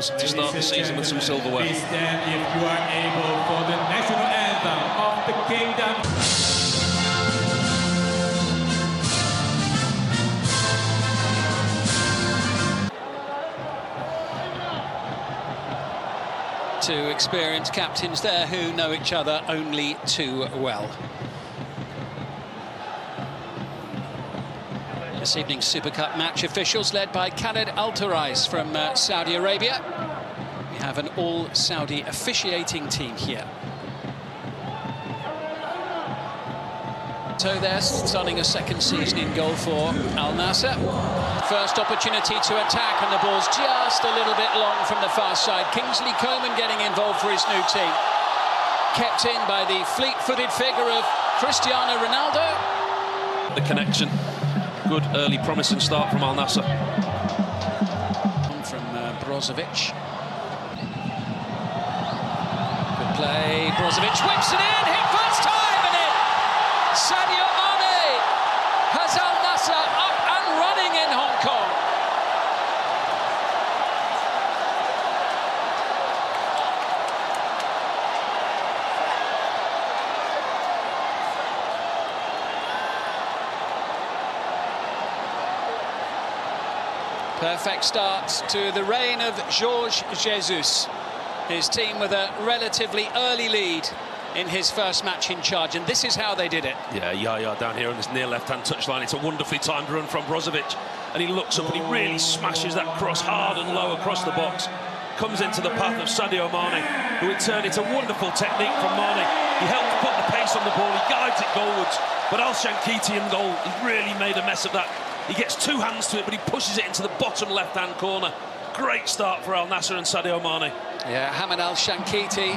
chance to start the season with some silverware. Please stand if you are able for the national anthem of the kingdom. Two experienced captains there who know each other only too well. This evening's Super Cup match officials led by Khaled Al-Turais from Saudi Arabia. We have an all-Saudi officiating team here. So they're starting a second season in goal for Al Nassr. First opportunity to attack, and the ball's just a little bit long from the far side. Kingsley Coman getting involved for his new team. Kept in by the fleet-footed figure of Cristiano Ronaldo. The connection. Good early promising start from Al Nassr. From Brozovic. Good play. Brozovic whips it in. Hit first time, and it. Sadio Mane has Al Nassr up and running in Hong Kong. Perfect start to the reign of Jorge Jesus. His team with a relatively early lead in his first match in charge, and this is how they did it. Yeah, Yaya down here on this near left-hand touchline. It's a wonderfully timed run from Brozovic, and he looks up and he really smashes that cross hard and low across the box. Comes into the path of Sadio Mane, who in turn, it's a wonderful technique from Mane. He helped put the pace on the ball, he guides it goalwards, but Al Shankiti in goal, he really made a mess of that. He gets two hands to it, but he pushes it into the bottom left-hand corner. Great start for Al Nassr and Sadio Mane. Yeah, Hamad Al Shankiti,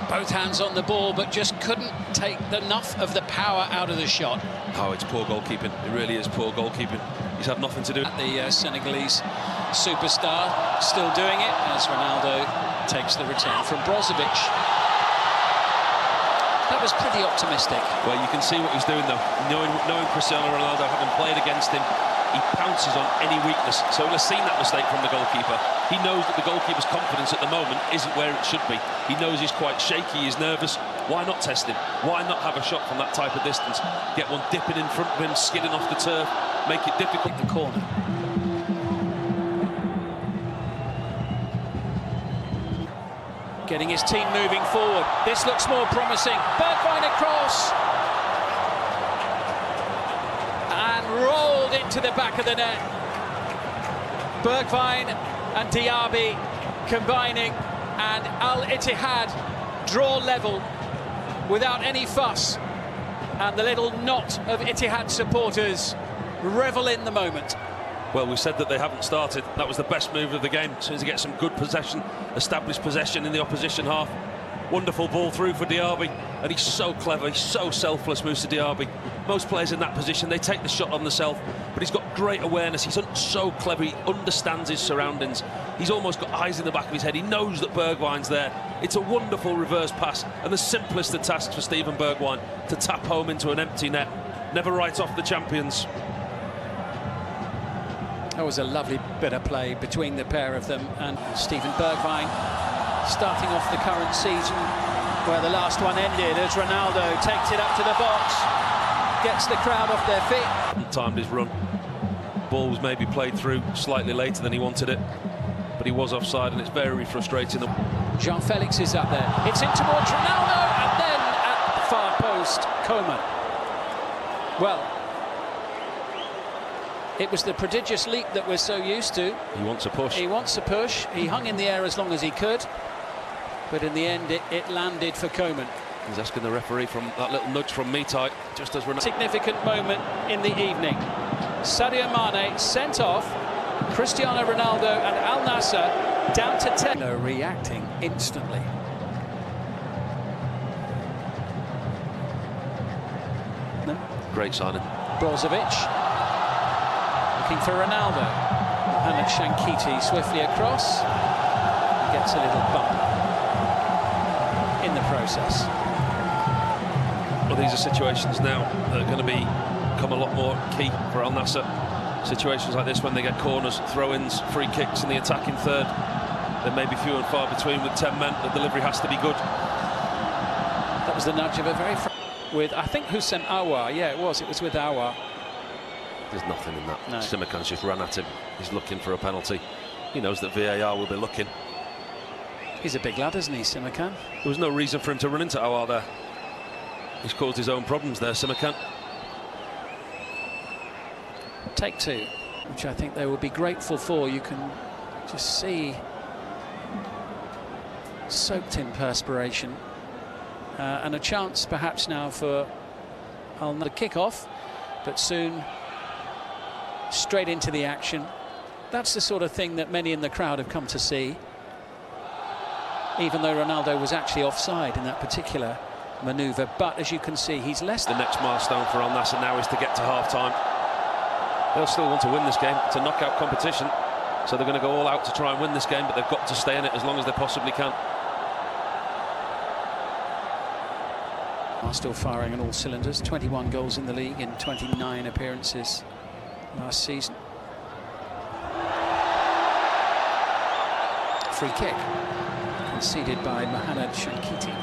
both hands on the ball, but just couldn't take enough of the power out of the shot. Oh, it's poor goalkeeping. It really is poor goalkeeping. He's had nothing to do. The Senegalese superstar still doing it as Ronaldo takes the return from Brozovic. That was pretty optimistic. Well, you can see what he's doing, though. Knowing Cristiano Ronaldo, having played against him, he pounces on any weakness. So he'll have seen that mistake from the goalkeeper. He knows that the goalkeeper's confidence at the moment isn't where it should be. He knows he's quite shaky, he's nervous. Why not test him? Why not have a shot from that type of distance? Get one dipping in front of him, skidding off the turf, make it difficult. The corner. Getting his team moving forward. This looks more promising. Bergwijn across. And rolled into the back of the net. Bergwijn and Diaby combining, and Al Ittihad draw level without any fuss. And the little knot of Ittihad supporters revel in the moment. Well, we said that they haven't started. That was the best move of the game. As soon as he gets some good possession, established possession in the opposition half. Wonderful ball through for Diaby, and he's so clever, he's so selfless, Moussa Diaby. Most players in that position, they take the shot on the self, but he's got great awareness. He's so clever, he understands his surroundings. He's almost got eyes in the back of his head. He knows that Bergwijn's there. It's a wonderful reverse pass, and the simplest of tasks for Steven Bergwijn to tap home into an empty net. Never write off the champions. That was a lovely bit of play between the pair of them, and Steven Bergwijn starting off the current season where the last one ended as Ronaldo takes it up to the box, gets the crowd off their feet. Timed his run. Ball was maybe played through slightly later than he wanted it, but he was offside, and it's very frustrating. Jean-Felix is up there. It's in towards Ronaldo, and then at the far post, Coman. Well, it was the prodigious leap that we're so used to. He wants a push. He wants a push. He hung in the air as long as he could, but in the end it landed for Coman. He's asking the referee from that little nudge from Ittihad, just as Ronaldo. Significant moment in the evening. Sadio Mane sent off. Cristiano Ronaldo and Al Nassr down to 10. They're reacting instantly. Great signing. Brozovic looking for Ronaldo. Hamad Shankiti swiftly across. He gets a little bump in the process. Well, these are situations now that are going to become a lot more key for Al Nassr. Situations like this when they get corners, throw-ins, free kicks in the attacking third. There may be few and far between with 10 men. The delivery has to be good. That was the nudge of a very... with, I think, Houssem Aouar. Yeah, it was with Aouar. There's nothing in that. No. Simakan's just ran at him. He's looking for a penalty. He knows that VAR will be looking. He's a big lad, isn't he, Simakan? There was no reason for him to run into Aouar there. He's caused his own problems there, Simakan. Take two, which I think they will be grateful for. You can just see soaked in perspiration. And a chance perhaps now for the kick-off, but soon straight into the action. That's the sort of thing that many in the crowd have come to see, even though Ronaldo was actually offside in that particular manoeuvre. But as you can see, he's less... The next milestone for Al Nassr now is to get to half-time. They'll still want to win this game. It's a knockout competition, so they're going to go all out to try and win this game, but they've got to stay in it as long as they possibly can. Are still firing on all cylinders. 21 goals in the league in 29 appearances last season. Free kick conceded by Mohamed Shankiti.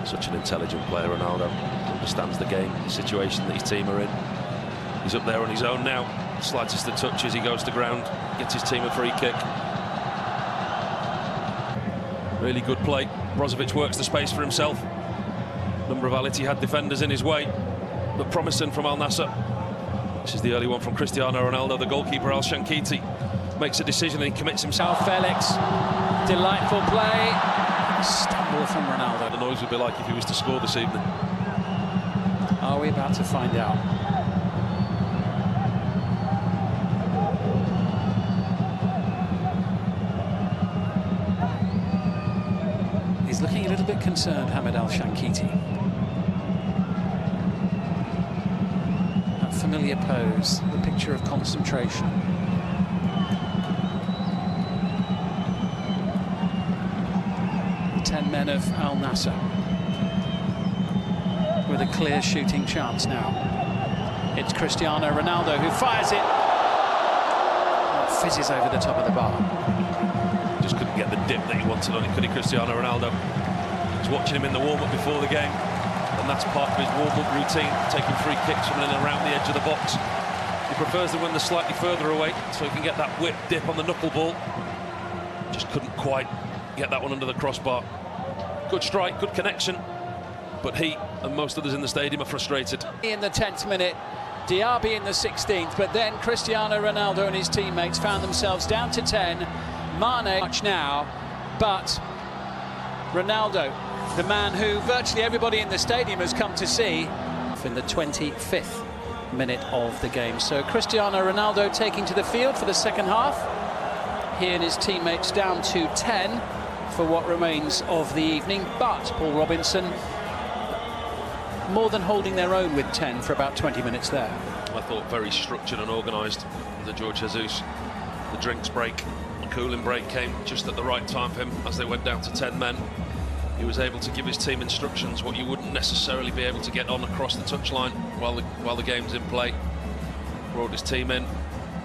Such an intelligent player, Ronaldo. Understands the game, the situation that his team are in. He's up there on his own now. Slightest of touches, he goes to ground, gets his team a free kick. Really good play. Brozovic works the space for himself. Number of Al Ittihad defenders in his way, but promising from Al Nassr. This is the early one from Cristiano Ronaldo. The goalkeeper Al Shankiti makes a decision and he commits himself. Felix, delightful play. Stumble from Ronaldo. The noise would be like if he was to score this evening. Are we about to find out? He's looking a little bit concerned, Hamid Al Shankiti. That familiar pose, the picture of concentration. The 10 men of Al Nassr with a clear shooting chance now. It's Cristiano Ronaldo who fires it. It fizzes over the top of the bar. Just couldn't get the dip that he wanted on it, could he, Cristiano Ronaldo? He's watching him in the warm-up before the game, and that's part of his warm-up routine, taking free kicks from in and around the edge of the box. He prefers them when they're slightly further away, so he can get that whip dip on the knuckleball. Just couldn't quite get that one under the crossbar. Good strike, good connection, but he and most others in the stadium are frustrated. In the 10th minute, Diaby in the 16th, but then Cristiano Ronaldo and his teammates found themselves down to 10. Mane much now, but Ronaldo, the man who virtually everybody in the stadium has come to see, in the 25th minute of the game. So Cristiano Ronaldo taking to the field for the second half. He and his teammates down to 10 for what remains of the evening, but Paul Robinson more than holding their own with 10 for about 20 minutes there. I thought very structured and organised, the George Jesus. The drinks break, the cooling break came just at the right time for him as they went down to 10 men. He was able to give his team instructions, what you wouldn't necessarily be able to get on across the touchline while the game's in play. Brought his team in,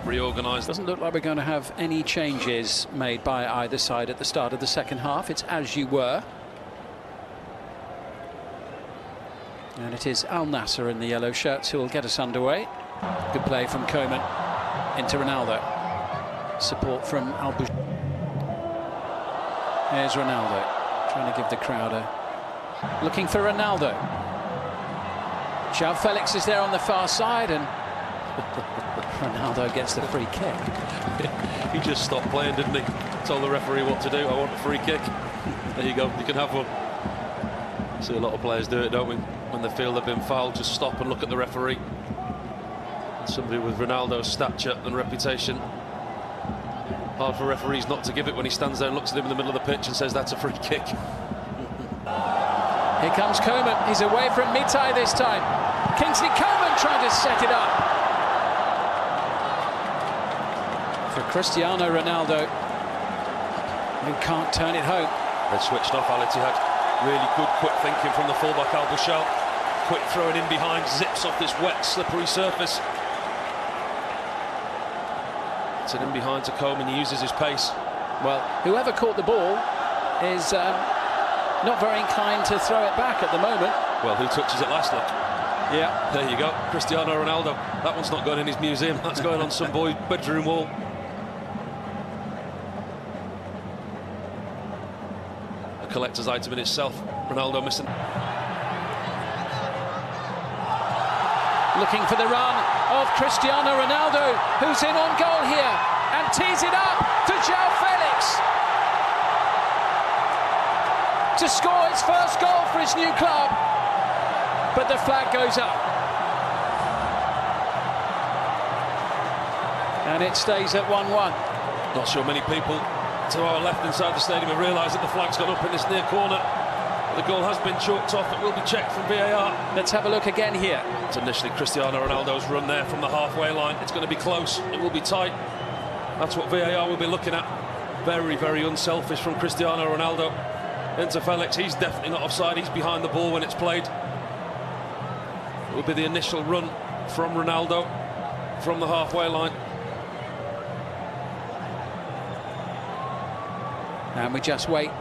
reorganised. Doesn't look like we're going to have any changes made by either side at the start of the second half. It's as you were. And it is Al Nassr in the yellow shirts who will get us underway. Good play from ComM into Ronaldo. Support from Albu. Here's Ronaldo, trying to give the crowd a... Looking for Ronaldo. João Felix is there on the far side, and Ronaldo gets the free kick. He just stopped playing, didn't he? Told the referee what to do. I want a free kick. There you go, you can have one. See a lot of players do it, don't we? When they feel they've been fouled, just stop and look at the referee. Somebody with Ronaldo's stature and reputation, hard for referees not to give it when he stands there and looks at him in the middle of the pitch and says that's a free kick. Here comes ComM. He's away from Mitai this time. Kingsley Coman trying to set it up. For Cristiano Ronaldo, who can't turn it home. They switched off Al Ittihad. Really good, quick thinking from the fullback Al Bouchal. Quick throwing in behind, zips off this wet, slippery surface. It's an in behind to ComM and he uses his pace. Well, whoever caught the ball is not very inclined to throw it back at the moment. Well, who touches it last, look? Yeah. There you go, Cristiano Ronaldo. That one's not going in his museum, that's going on some boy's bedroom wall. A collector's item in itself. Ronaldo missing. Looking for the run of Cristiano Ronaldo, who's in on goal here, and tees it up to João Felix to score his first goal for his new club, but the flag goes up. And it stays at 1-1. Not sure many people to our left inside the stadium have realised that the flag's gone up in this near corner. The goal has been chalked off. It will be checked from VAR. Let's have a look again here. It's initially Cristiano Ronaldo's run there from the halfway line. It's going to be close. It will be tight. That's what VAR will be looking at. Very, very unselfish from Cristiano Ronaldo. Into Felix. He's definitely not offside. He's behind the ball when it's played. It will be the initial run from Ronaldo from the halfway line. And we just wait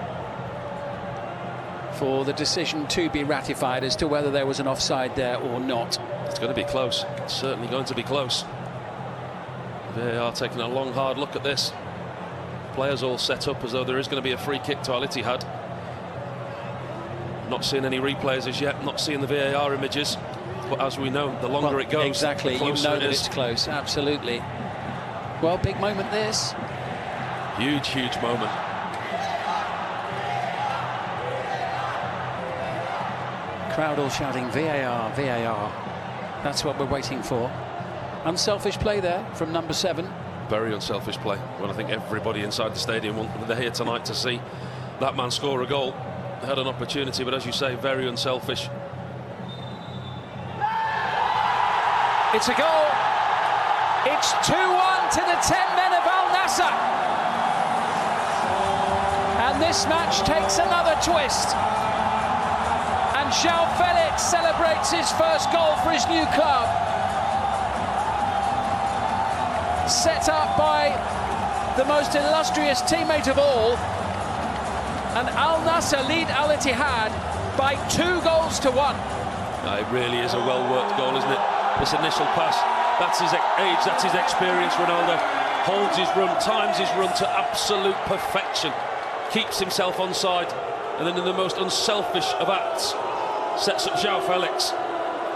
for the decision to be ratified as to whether there was an offside there or not. It's going to be close. It's certainly going to be close. VAR taking a long, hard look at this. Players all set up as though there is going to be a free kick to Ittihad. Not seeing any replays as yet, not seeing the VAR images. But as we know, the longer it goes, exactly, the closer you know it that is. it's close, absolutely. Well, big moment this. Huge, huge moment. Crowd all shouting VAR, VAR. That's what we're waiting for. Unselfish play there from number 7. Very unselfish play. Well, I think everybody inside the stadium they're here tonight to see that man score a goal. They had an opportunity, but as you say, very unselfish. It's a goal. It's 2-1 to the 10 men of Al Nassr. And this match takes another twist. And João Felix celebrates his first goal for his new club. Set up by the most illustrious teammate of all. And Al Nassr lead Al Ittihad by 2-1. It really is a well-worked goal, isn't it? This initial pass, that's his age, that's his experience. Ronaldo holds his run, times his run to absolute perfection, keeps himself onside, and then in the most unselfish of acts, sets up João Felix.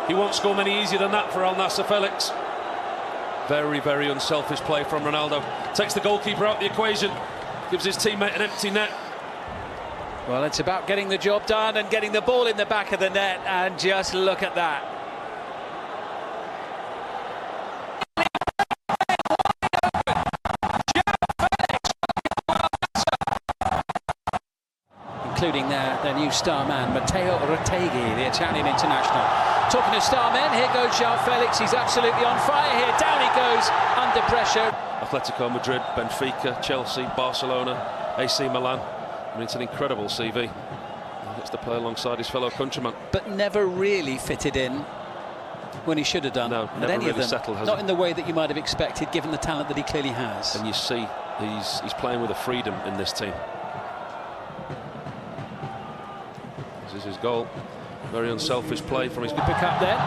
He won't score many easier than that for Al Nassr. Felix. Very, very unselfish play from Ronaldo. Takes the goalkeeper out of the equation, gives his teammate an empty net. Well, it's about getting the job done and getting the ball in the back of the net, and just look at that. Including their new star man, Matteo Retegui, the Italian international. Talking of star men, here goes João Felix. He's absolutely on fire here. Down he goes under pressure. Atletico Madrid, Benfica, Chelsea, Barcelona, AC Milan. I mean, it's an incredible CV. He gets to play alongside his fellow countrymen. But never really fitted in when he should have done. No, at never any really of them. settled, has Not he? in the way that you might have expected, given the talent that he clearly has. And you see, he's playing with a freedom in this team. This is his goal. Very unselfish play from his... Pick up then,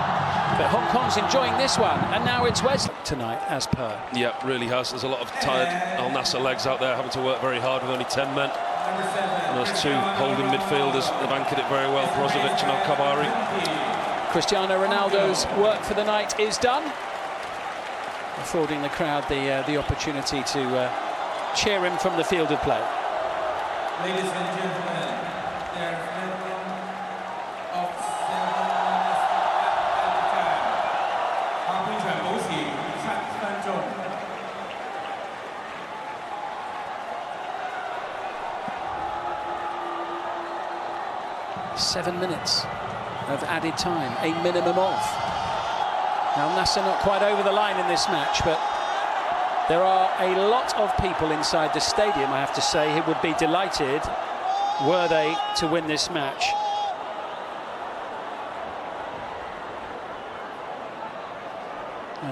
but Hong Kong's enjoying this one, and now it's Wesley tonight, as per. Yeah, really has. There's a lot of tired Al Nassr legs out there having to work very hard with only 10 men. And those two holding midfielders, they've anchored it very well, Brozovic and Al-Kabari. Cristiano Ronaldo's work for the night is done, affording the crowd the opportunity to cheer him from the field of play. Ladies and gentlemen, there's of 7 minutes of added time, a minimum of. Now, Nassr not quite over the line in this match, but there are a lot of people inside the stadium, I have to say, who would be delighted were they to win this match.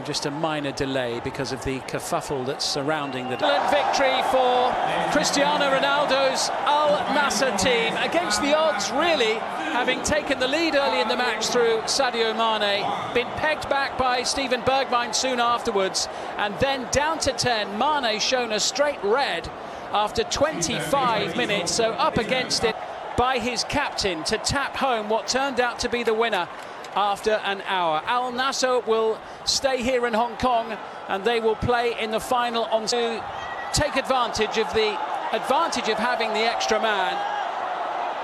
Just a minor delay because of the kerfuffle that's surrounding the victory for Cristiano Ronaldo's Al Nassr team against the odds, really, having taken the lead early in the match through Sadio Mane, been pegged back by Steven Bergwijn soon afterwards, and then down to 10. Mane shown a straight red after 25 minutes, so up against it by his captain to tap home what turned out to be the winner after an hour. Al Nassr will stay here in Hong Kong, and they will play in the final on to take advantage of having the extra man.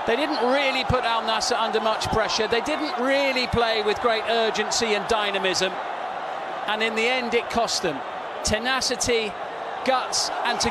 They didn't really put Al Nassr under much pressure. They didn't really play with great urgency and dynamism, and in the end it cost them tenacity, guts, and to